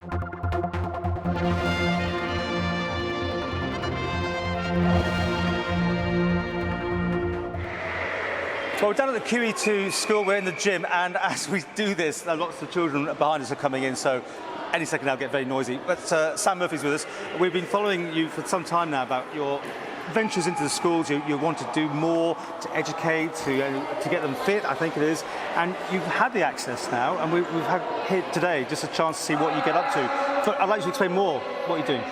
Well, we're down at the QE2 school, we're in the gym, and as we do this, lots of children behind us are coming in, so any second now get very noisy. But Sam Murphy's with us. We've been following you for some time now about your ventures into the schools. You want to do more to educate, to get them fit, I think it is. And you've had the access now, and we've had here today just a chance to see what you get up to. So I'd like you to explain more what you're doing.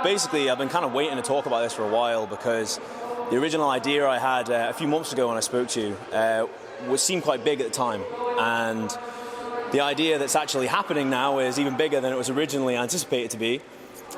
Basically, I've been kind of waiting to talk about this for a while because the original idea I had a few months ago when I spoke to you seemed quite big at the time, and the idea that's actually happening now is even bigger than it was originally anticipated to be.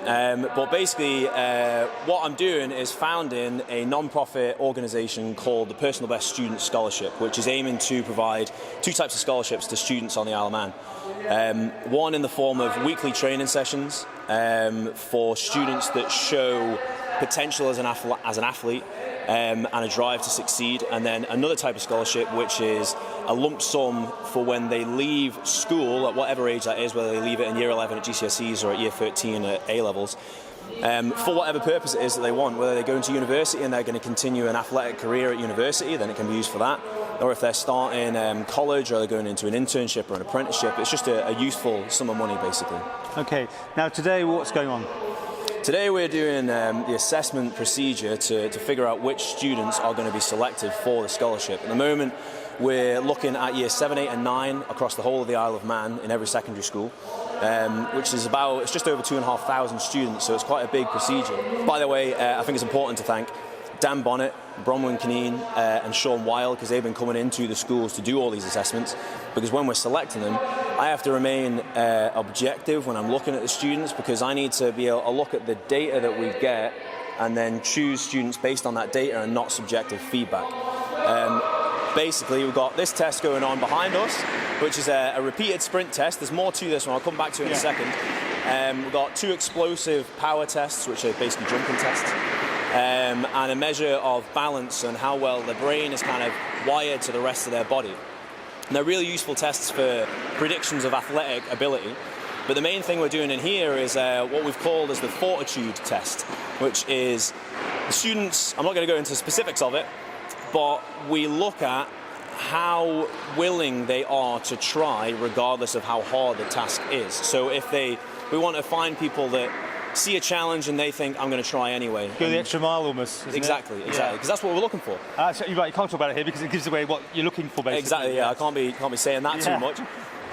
But basically, what I'm doing is founding a non-profit organisation called the Personal Best Student Scholarship, which is aiming to provide two types of scholarships to students on the Isle of Man. One in the form of weekly training sessions for students that show potential as an athlete and a drive to succeed, and then another type of scholarship which is a lump sum for when they leave school at whatever age that is, whether they leave it in year 11 at GCSEs or at year 13 at A-levels, for whatever purpose it is that they want. Whether they go into university and they're going to continue an athletic career at university, then it can be used for that, or if they're starting college or they're going into an internship or an apprenticeship, it's just a useful sum of money basically. Okay, now today what's going on? Today we're doing the assessment procedure to figure out which students are going to be selected for the scholarship. At the moment we're looking at year 7, 8 and 9 across the whole of the Isle of Man in every secondary school, which is it's just over 2,500 students, so it's quite a big procedure. By the way, I think it's important to thank Dan Bonnet, Bronwyn Kineen and Sean Wilde, because they've been coming into the schools to do all these assessments, because when we're selecting them I have to remain objective when I'm looking at the students, because I need to be able to look at the data that we get and then choose students based on that data and not subjective feedback. Basically we've got this test going on behind us, which is a repeated sprint test. There's more to this one, I'll come back to it in a second. We've got 2 explosive power tests, which are basically jumping tests. And a measure of balance and how well the brain is kind of wired to the rest of their body. And they're really useful tests for predictions of athletic ability. But the main thing we're doing in here is what we've called as the fortitude test, which is the students, I'm not going to go into specifics of it, but we look at how willing they are to try regardless of how hard the task is. So if we want to find people that see a challenge and they think, I'm going to try anyway. Go the extra mile almost. Exactly, because that's what we're looking for. You're right, you can't talk about it here because it gives away what you're looking for basically. Exactly, yeah, I can't be saying that too much.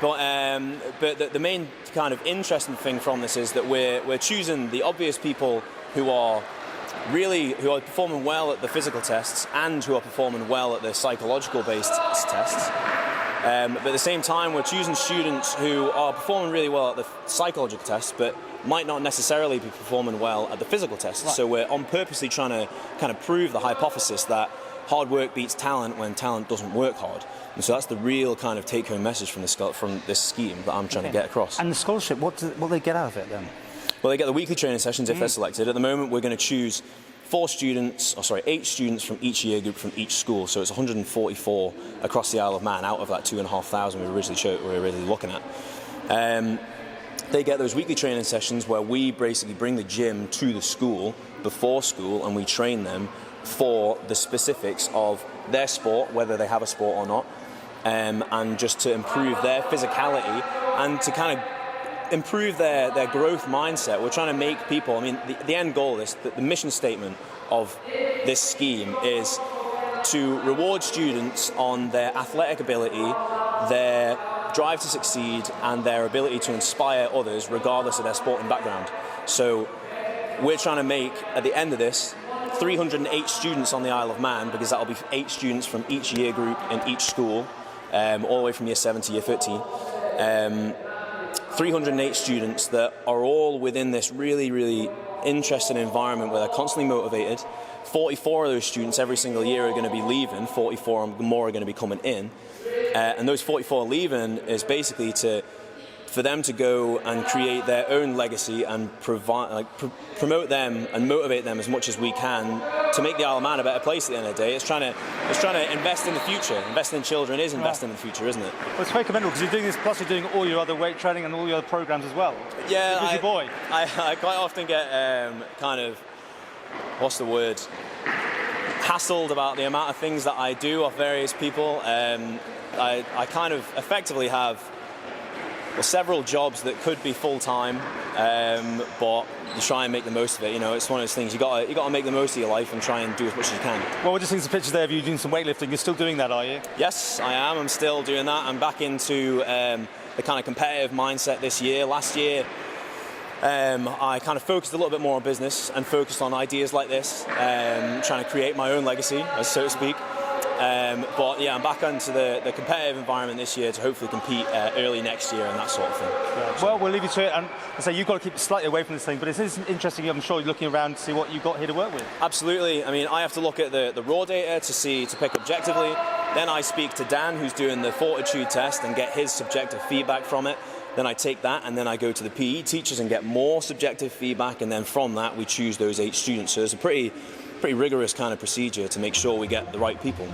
But the main kind of interesting thing from this is that we're choosing the obvious people who are performing well at the physical tests and who are performing well at the psychological based tests. But at the same time, we're choosing students who are performing really well at the psychological tests, but might not necessarily be performing well at the physical tests. Right. So we're on purposely trying to kind of prove the hypothesis that hard work beats talent when talent doesn't work hard. And so that's the real kind of take-home message from this scheme that I'm trying to get across. And the scholarship, what do they get out of it then? Well, they get the weekly training sessions if they're selected. At the moment, we're going to choose 8 students from each year group from each school. So it's 144 across the Isle of Man out of that 2,500 we were originally looking at. They get those weekly training sessions where we basically bring the gym to the school before school and we train them for the specifics of their sport, whether they have a sport or not, and just to improve their physicality and to kind of improve their growth mindset. We're trying to make people, the end goal is, the mission statement of this scheme is to reward students on their athletic ability, their drive to succeed, and their ability to inspire others regardless of their sporting background. So we're trying to make, at the end of this, 308 students on the Isle of Man, because that'll be 8 students from each year group in each school, all the way from year 7 to year 13. 308 students that are all within this really, really interesting environment where they're constantly motivated. 44 of those students every single year are going to be leaving, 44 more are going to be coming in. And those 44 leaving is basically to for them to go and create their own legacy and promote them and motivate them as much as we can to make the Isle of Man a better place at the end of the day. It's trying to invest in the future. Investing in children is investing in the future, isn't it? Well, it's very commendable because you're doing this, plus you're doing all your other weight training and all your other programs as well. Yeah, busy boy. I quite often get kind of, what's the word, hassled about the amount of things that I do off various people. I kind of effectively have several jobs that could be full-time, but you try and make the most of it. You know, it's one of those things, you got to make the most of your life and try and do as much as you can. Well, we're just seeing some pictures there of you doing some weightlifting. You're still doing that, are you? Yes, I am. I'm still doing that. I'm back into the kind of competitive mindset this year. Last year, I kind of focused a little bit more on business and focused on ideas like this, trying to create my own legacy, so to speak. But yeah, I'm back into the competitive environment this year to hopefully compete early next year and that sort of thing. Yeah. Well, we'll leave you to it, and I say you've got to keep slightly away from this thing, but it is interesting, I'm sure, looking around to see what you've got here to work with. Absolutely. I mean, I have to look at the raw data to pick objectively. Then I speak to Dan, who's doing the fortitude test, and get his subjective feedback from it. Then I take that and then I go to the PE teachers and get more subjective feedback, and then from that we choose those 8 students. So it's a pretty rigorous kind of procedure to make sure we get the right people.